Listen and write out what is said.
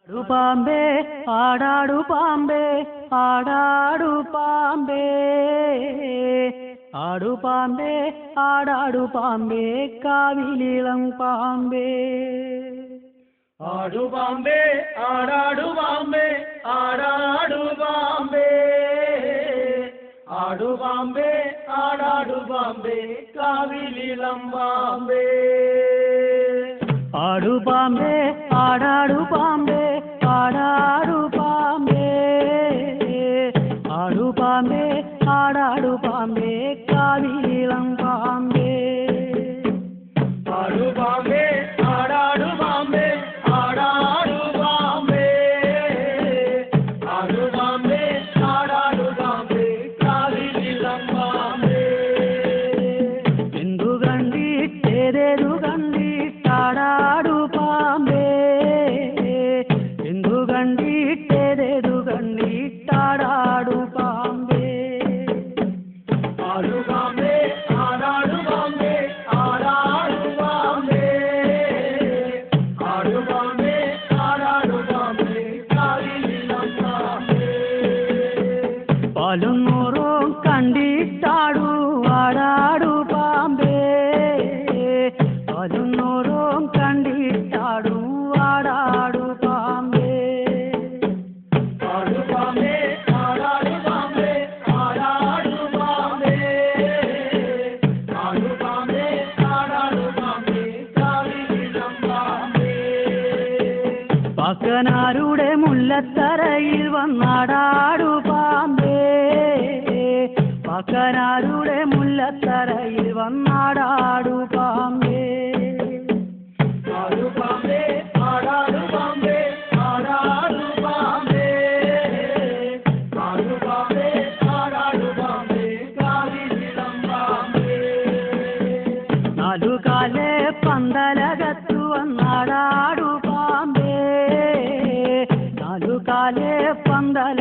പാമ്പേ ആടാടു പാമ്പേ ആടാടു പാമ്പേ ആടു പാമ്പേ ആടാടു പാമ്പേ കാവിലിളം പാമ്പേ ആടു പാമ്പേ ആടാടു പാമ്പേ ആടാടു പാമ്പേ ആടു പാമ്പേ ആടാടു പാമ്പേ കാവിലിളം പാമ്പേ ആടു പാമ്പേ ആടാടു പാമ്പേ ആടാടു പാമ്പേ ആടു പാമ്പേ ആടാടു പാമ്പേ കാവിലിളം പാമ്പേ ആടു പാമ്പേ ആടാടു പാമ്പേ ആടാടു പാമ്പേ ആടു പാമ്പേ ആടാടു പാമ്പേ കാവിലിളം പാമ്പേ എന്തു കണ്ടിട്ടേതേതു കണ്ടിട്ടാടാടു പാമ്പേ എന്തു കണ്ടിട്ടേതേതു കണ്ടിട്ടാടാടു പാമ്പേ ആടു പാമ്പേ ആടാടു പാമ്പേ ആടാടു പാമ്പേ ആടു പാമ്പേ ആടാടു പാമ്പേ കാവിലിളം പാമ്പേ പാലും നൂറും കണ്ടിട്ടാടു ആടാടു പാമ്പേ പാലും നൂറും കണ്ടിട്ടാടു ആടാടു പാമ്പേ ആടു പാമ്പേ ആടാടു പാമ്പേ ആടാടു പാമ്പേ ആടു പാമ്പേ ആടാടു പാമ്പേ കാവിലിളം പാമ്പേ പാക്കനാരുടെ മുല്ലത്തറയിൽ വന്നാടാടു പാമ്പേ പാക്കനാരുടെ മുല്ലത്തറയിൽ വന്നാടാടു പാമ്പേ ആടു പാമ്പേ ആടാടു പാമ്പേ ആടാടു പാമ്പേ ആടു പാമ്പേ ആടാടു പാമ്പേ കാവിലിളം പാമ്പേ നാലുകാലെ പന്തലകത്തു വന്നാടാടു പാമ്പേ നാലുകാലെ പന്തല